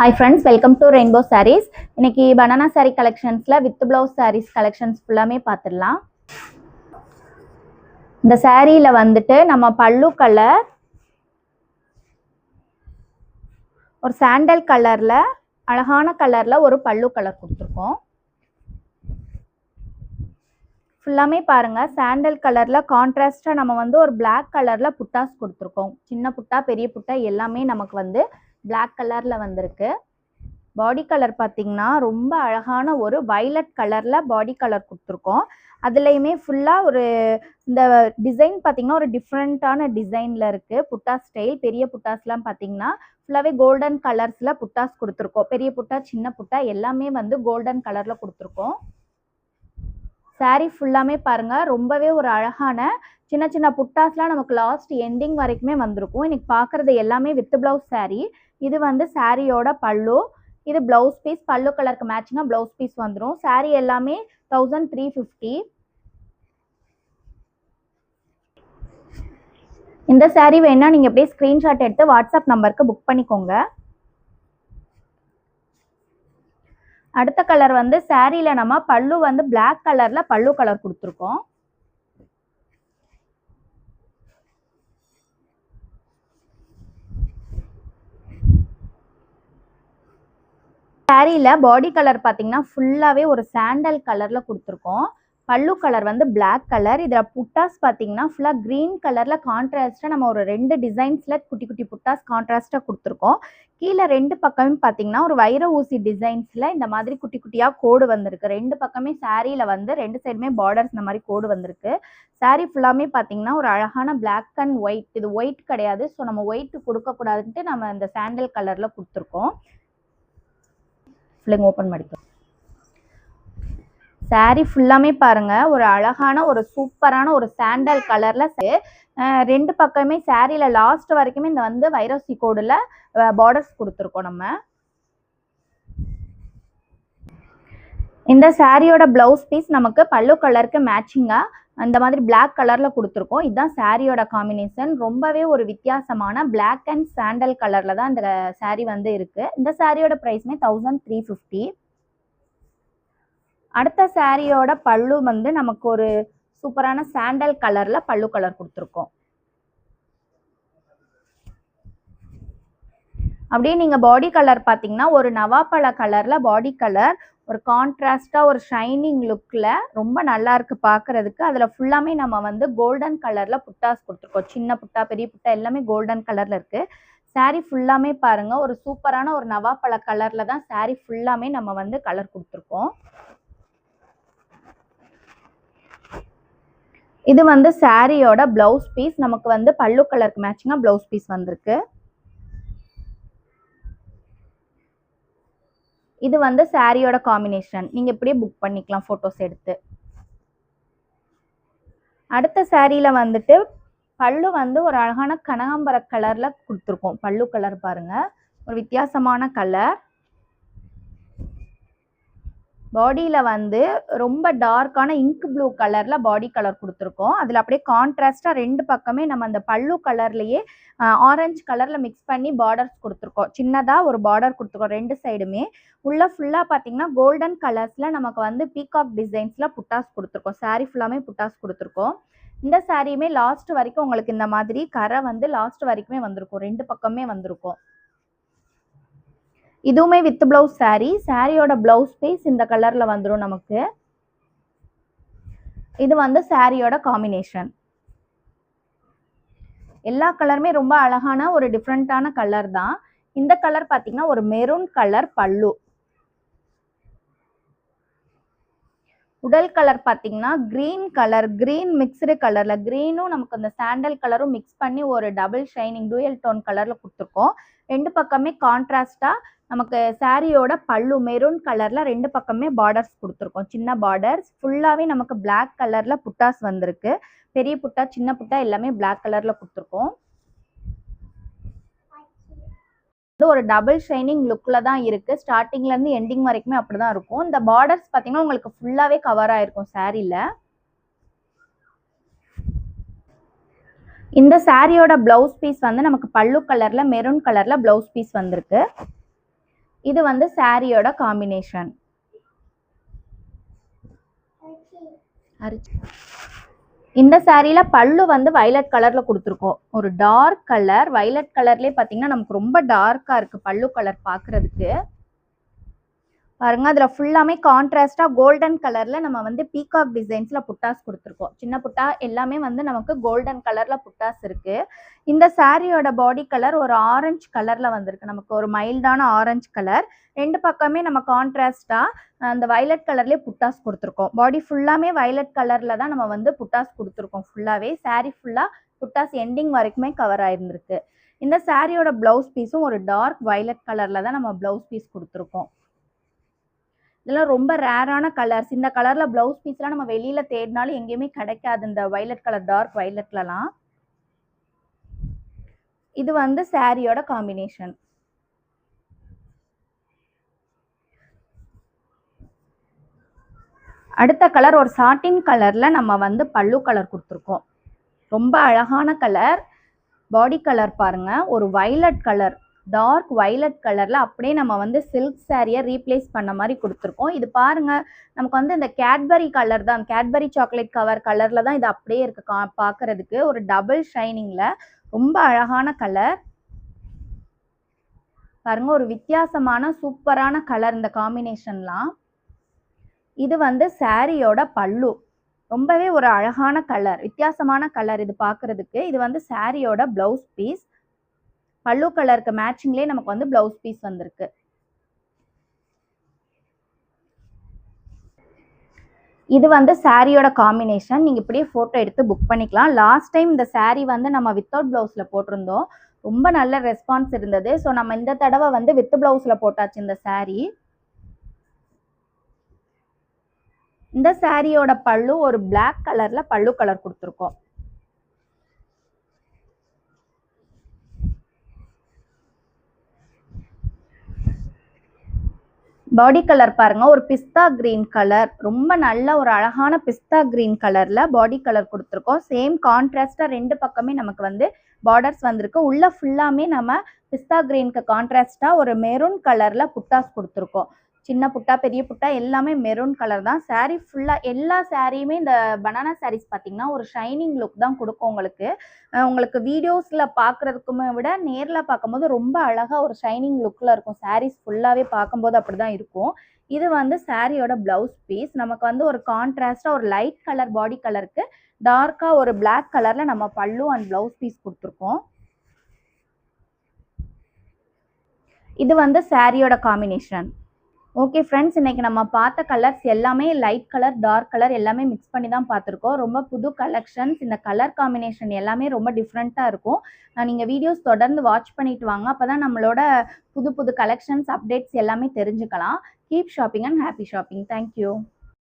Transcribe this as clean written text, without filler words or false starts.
Hi friends, welcome to Rainbow Sarees. இன்னைக்கு banana saree collectionsல with blouse sarees collections ஃபுல்லாமே பார்த்துடலாம். இந்த சாரீல வந்துட்டு நம்ம பல்லு கலர் ஒரு சாண்டல் கலர்ல அழகான கலர்ல ஒரு பல்லு கலர் கொடுத்துருக்கோம். ஃபுல்லாமே பாருங்க சாண்டல் கலர்ல கான்ட்ராஸ்டா நம்ம வந்து ஒரு black கலர்ல புட்டாஸ் கொடுத்துருக்கோம். சின்ன புட்டா பெரிய புட்டா எல்லாமே நமக்கு வந்து black கலர்ல வந்திருக்கு. பாடி கலர் பார்த்தீங்கன்னா ரொம்ப அழகான ஒரு வயலட் கலர்ல பாடி கலர் கொடுத்துருக்கோம். அதுலேயுமே ஃபுல்லாக ஒரு இந்த டிசைன் பார்த்தீங்கன்னா ஒரு டிஃப்ரெண்ட்டான டிசைனில் இருக்குது. புட்டா ஸ்டைல் பெரிய புட்டாஸ்லாம் பார்த்தீங்கன்னா ஃபுல்லாகவே கோல்டன் கலர்ஸில் புட்டாஸ் கொடுத்துருக்கோம். பெரிய புட்டா சின்ன புட்டா எல்லாமே வந்து கோல்டன் கலரில் கொடுத்துருக்கோம். சாரீ ஃபுல்லாமே பாருங்கள் ரொம்பவே ஒரு அழகான சின்ன சின்ன புட்டாஸ்லாம் நமக்கு லாஸ்ட் எண்டிங் வரைக்குமே வந்திருக்கும். இன்னைக்கு பார்க்குறது எல்லாமே வித் ப்ளவுஸ் சாரீ. இது வந்து சாரியோட பல்லு, இது ப்ளவுஸ் பீஸ். பல்லு கலருக்கு மேட்சிங்காக ப்ளவுஸ் பீஸ் வந்துடும். சாரீ எல்லாமே 1350. இந்த சாரீ வேணா நீங்கள் அப்படியே ஸ்க்ரீன்ஷாட் எடுத்து வாட்ஸ்அப் நம்பருக்கு புக் பண்ணிக்கோங்க. அடுத்த கலர் வந்து சாரீல நம்ம பல்லு வந்து Black கலர்ல பல்லு கலர் கொடுத்துருக்கோம். சாரீல பாடி கலர் பார்த்தீங்கன்னா ஃபுல்லாகவே ஒரு சாண்டல் கலரில் கொடுத்துருக்கோம். பல்லு கலர் வந்து Black கலர். இதில் புட்டாஸ் பார்த்தீங்கன்னா ஃபுல்லாக க்ரீன் கலரில் கான்ட்ராஸ்ட்டாக நம்ம ஒரு 2 டிசைன்ஸில் குட்டி குட்டி புட்டாஸ் கான்ட்ராஸ்ட்டாக கொடுத்துருக்கோம். கீழே 2 பக்கமும் பார்த்தீங்கன்னா ஒரு வைர ஊசி டிசைன்ஸில் இந்த மாதிரி குட்டி குட்டியாக கோடு வந்திருக்கு. 2 பக்கமே சாரியில் வந்து 2 சைடுமே பார்டர்ஸ் இந்த மாதிரி கோடு வந்திருக்கு. சாரீ ஃபுல்லாமே பார்த்தீங்கன்னா ஒரு அழகான Black அண்ட் ஒயிட். இது ஒயிட் கிடையாது, ஸோ நம்ம ஒயிட் கொடுக்கக்கூடாதுன்ட்டு நம்ம இந்த சாண்டல் கலரில் கொடுத்துருக்கோம். ஓப்பன் பண்ணிக்கலாம். சாரீ ஃபுல்லாமே பாருங்க ஒரு அழகான ஒரு சூப்பரான ஒரு சாண்டல் கலர்ல 2 பக்கமே சாரீல லாஸ்ட் வரைக்குமே இந்த வந்து வைரசி கோடுல பார்டர்ஸ் கொடுத்துருக்கோம். நம்ம இந்த சாரியோட பிளவுஸ் பீஸ் நமக்கு பல்லு கலருக்கு மேட்சிங்கா அந்த மாதிரி Black கலர்ல கொடுத்துருக்கோம். இதுதான் சாரியோட காம்பினேஷன். ரொம்பவே ஒரு வித்தியாசமான Black அண்ட் சாண்டல் கலர்ல தான் இந்த சாரீ வந்து இருக்கு. இந்த சாரியோட பிரைஸ்மே 1350. அடுத்த சாரியோட பல்லு வந்து நமக்கு ஒரு சூப்பரான சாண்டல் கலர்ல பல்லு கலர் கொடுத்துருக்கோம். அப்படியே நீங்க பாடி கலர் பார்த்தீங்கன்னா ஒரு நவாப்பழ கலர்ல பாடி கலர் ஒரு கான்ட்ராஸ்டா ஒரு ஷைனிங் லுக்ல ரொம்ப நல்லா இருக்கு பார்க்கிறதுக்கு. அதுல ஃபுல்லாமே நம்ம வந்து கோல்டன் கலர்ல புட்டாஸ் கொடுத்துருக்கோம். சின்ன புட்டா பெரிய புட்டா எல்லாமே கோல்டன் கலர்ல இருக்கு. சாரீ ஃபுல்லாமே பாருங்க ஒரு சூப்பரான ஒரு நவாப்பழ கலர்ல தான் சாரீ ஃபுல்லாமே நம்ம வந்து கலர் கொடுத்துருக்கோம். இது வந்து சாரியோட பிளவுஸ் பீஸ். நமக்கு வந்து பல்லு கலருக்கு மேட்சிங்கா பிளவுஸ் பீஸ் வந்திருக்கு. இது வந்து சாரியோட காம்பினேஷன். நீங்க இப்படியே புக் பண்ணிக்கலாம் போட்டோஸ் எடுத்து. அடுத்த சாரியில வந்துட்டு பல்லு வந்து ஒரு அழகான கனகாம்பர கலர்ல கொடுத்துருக்கோம். பல்லு கலர் பாருங்க ஒரு வித்தியாசமான கலர். பாடியில வந்து ரொம்ப டார்க்கான இங்க் ப்ளூ கலர்ல பாடி கலர் கொடுத்துருக்கோம். அதில் அப்படியே கான்ட்ராஸ்டா 2 பக்கமே நம்ம அந்த பல்லு கலர்லயே ஆரஞ்சு கலர்ல மிக்ஸ் பண்ணி பார்டர்ஸ் கொடுத்துருக்கோம். சின்னதா ஒரு பார்டர் கொடுத்துருக்கோம் 2 சைடுமே. உள்ள ஃபுல்லா பார்த்தீங்கன்னா கோல்டன் கலர்ஸ்ல நமக்கு வந்து பீகாக் டிசைன்ஸ்ல புட்டாஸ் கொடுத்துருக்கோம். சாரீ ஃபுல்லாமே புட்டாஸ் கொடுத்துருக்கோம். இந்த சாரியுமே லாஸ்ட் வரைக்கும் உங்களுக்கு இந்த மாதிரி கரை வந்து லாஸ்ட் வரைக்குமே வந்திருக்கும். 2 பக்கமே வந்திருக்கும். இதுவுமே வித் பிளவுஸ் சாரீ. சாரியோட பிளவுஸ் பீஸ் இந்த கலர்ல வந்துடும் நமக்கு. இது வந்து சாரியோட காம்பினேஷன். எல்லா கலருமே ரொம்ப அழகான ஒரு டிஃப்ரெண்டான கலர் தான். இந்த கலர் பார்த்தீங்கன்னா ஒரு மெரூன் கலர் பல்லு. உடல் கலர் பார்த்தீங்கன்னா கிரீன் கலர், கிரீன் மிக்ஸ்டு கலர்ல கிரீனும் நமக்கு அந்த சாண்டல் கலரும் மிக்ஸ் பண்ணி ஒரு டபுள் ஷைனிங் டூயல் டோன் கலர்ல கொடுத்துருக்கோம். 2 பக்கமே கான்ட்ராஸ்டா நமக்கு சாரியோட பல்லு மெரூன் கலர்ல 2 பக்கமே பார்டர்ஸ் கொடுத்துருக்கோம். சின்ன பார்டர்ஸ் ஃபுல்லாவே நமக்கு Black கலர்ல புட்டாஸ் வந்திருக்கு. பெரிய புட்டா சின்ன புட்டா எல்லாமே Black கலர்ல கொடுத்துருக்கோம். ஒரு டபுள் ஷைனிங் லுக்ல தான் இருக்கு. ஸ்டார்டிங்ல இருந்து எண்டிங் வரைக்குமே அப்படிதான் இருக்கும். இந்த பார்டர்ஸ் பார்த்தீங்கன்னா உங்களுக்கு ஃபுல்லாவே கவர் ஆயிருக்கும் சாரியில. இந்த சாரியோட பிளவுஸ் பீஸ் வந்து நமக்கு பல்லு கலர்ல மெரூன் கலர்ல பிளவுஸ் பீஸ் வந்திருக்கு. இது வந்து சாரியோட காம்பினேஷன். இந்த சாரியில பல்லு வந்து வயலட் கலர்ல கொடுத்துருக்கோம். ஒரு டார்க் கலர் வயலட் கலர்லயே பாத்தீங்கன்னா நமக்கு ரொம்ப டார்க்கா இருக்கு பல்லு கலர் பாக்குறதுக்கு. பாருங்க அதுல ஃபுல்லாமே கான்ட்ராஸ்டா கோல்டன் கலர்ல நம்ம வந்து பீகாக் டிசைன்ஸ்ல புட்டாஸ் கொடுத்துருக்கோம். சின்ன புட்டா எல்லாமே வந்து நமக்கு கோல்டன் கலர்ல புட்டாஸ் இருக்கு. இந்த சாரியோட பாடி கலர் ஒரு ஆரஞ்சு கலர்ல வந்திருக்கு. நமக்கு ஒரு மைல்டான ஆரஞ்சு கலர். ரெண்டு பக்கமே நம்ம கான்ட்ராஸ்டா அந்த வயலட் கலர்லயே புட்டாஸ் கொடுத்துருக்கோம். பாடி ஃபுல்லாமே வயலட் கலர்ல தான் நம்ம வந்து புட்டாஸ் கொடுத்துருக்கோம். ஃபுல்லாவே சாரி ஃபுல்லா புட்டாஸ் எண்டிங் வரைக்குமே கவர் ஆயிருந்திருக்கு. இந்த சாரியோட பிளவுஸ் பீஸும் ஒரு டார்க் வயலட் கலர்ல தான் நம்ம பிளவுஸ் பீஸ் கொடுத்துருக்கோம். இதெல்லாம் ரொம்ப ரேரான கலர்ஸ். இந்த கலர்ல பிளவுஸ் பீஸ்லாம் நம்ம வெளியில தேடினாலும் எங்கேயுமே கிடைக்காது. இந்த வயலட் கலர் டார்க் வயலட்லலாம். இது வந்து சாரியோட காம்பினேஷன். அடுத்த கலர் ஒரு சாட்டின் கலர்ல நம்ம வந்து பல்லு கலர் கொடுத்துருக்கோம். ரொம்ப அழகான கலர். பாடி கலர் பாருங்க ஒரு வயலட் கலர் டார்க் வயலட் கலர்ல அப்படியே நம்ம வந்து சில்க் சாரியை ரீப்ளேஸ் பண்ண மாதிரி கொடுத்துருக்கோம். இது பாருங்க நமக்கு வந்து இந்த கேட்பரி கலர் தான், கேட்பரி சாக்லேட் கவர் கலர்ல தான் இது அப்படியே இருக்கு பார்க்கறதுக்கு. ஒரு டபுள் ஷைனிங்ல ரொம்ப அழகான கலர் பாருங்க. ஒரு வித்தியாசமான சூப்பரான கலர் இந்த காம்பினேஷன்லாம். இது வந்து சாரியோட பல்லு. ரொம்பவே ஒரு அழகான கலர், வித்தியாசமான கலர் இது பார்க்கறதுக்கு. இது வந்து சாரியோட பிளவுஸ் பீஸ். பல்லு கலருக்கு மேட்சிங்லேயே நமக்கு வந்து பிளவுஸ் பீஸ் வந்திருக்கு. இது வந்து சாரியோட காம்பினேஷன். நீங்க இப்படியே போட்டோ எடுத்து புக் பண்ணிக்கலாம். லாஸ்ட் டைம் இந்த சாரி வந்து நம்ம வித்தவுட் பிளவுஸ்ல போட்டிருந்தோம். ரொம்ப நல்ல ரெஸ்பான்ஸ் இருந்தது. ஸோ நம்ம இந்த தடவை வந்து வித் பிளவுஸ்ல போட்டாச்சு இந்த சாரி. இந்த சாரியோட பல்லு ஒரு பிளாக் கலர்ல பல்லு கலர் கொடுத்துருக்கோம். பாடி கலர் பாருங்க ஒரு பிஸ்தா கிரீன் கலர். ரொம்ப நல்ல ஒரு அழகான பிஸ்தா கிரீன் கலர்ல பாடி கலர் கொடுத்துருக்கோம். சேம் கான்ட்ராஸ்டா ரெண்டு பக்கமே நமக்கு வந்து பார்டர்ஸ் வந்திருக்கு. உள்ள ஃபுல்லாமே நம்ம பிஸ்தா கிரீனுக்கு கான்ட்ராஸ்டா ஒரு மெரூன் கலர்ல புட்டாஸ் கொடுத்துருக்கோம். சின்ன புட்டா பெரிய புட்டா எல்லாமே மெரூன் கலர் தான். சாரீ ஃபுல்லா எல்லா சாரியுமே இந்த பனானா சாரீஸ் பார்த்தீங்கன்னா ஒரு ஷைனிங் லுக் தான் கொடுக்கும் உங்களுக்கு. உங்களுக்கு வீடியோஸ்ல பார்க்கறதுக்குமே விட நேர்ல பார்க்கும்போது ரொம்ப அழகா ஒரு ஷைனிங் லுக்ல இருக்கும். சாரீஸ் ஃபுல்லாவே பார்க்கும்போது அப்படிதான் இருக்கும். இது வந்து சாரியோட பிளவுஸ் பீஸ். நமக்கு வந்து ஒரு கான்ட்ராஸ்டா ஒரு லைட் கலர் பாடி கலருக்கு டார்க்கா ஒரு பிளாக் கலர்ல நம்ம பல்லு அண்ட் பிளவுஸ் பீஸ் கொடுத்துருக்கோம். இது வந்து சாரியோட காம்பினேஷன். ஓகே ஃப்ரெண்ட்ஸ், இன்னைக்கு நம்ம பார்த்த கலர்ஸ் எல்லாமே லைட் கலர் டார்க் கலர் எல்லாமே மிக்ஸ் பண்ணி தான் பார்த்துருக்கோம். ரொம்ப புது கலெக்ஷன்ஸ். இந்த கலர் காம்பினேஷன் எல்லாமே ரொம்ப டிஃப்ரெண்ட்டாக இருக்கும். நீங்கள் வீடியோஸ் தொடர்ந்து வாட்ச் பண்ணிட்டு வாங்க. அப்போ தான் நம்மளோட புது புது கலெக்ஷன்ஸ் அப்டேட்ஸ் எல்லாமே தெரிஞ்சுக்கலாம். Keep shopping and happy shopping. Thank you.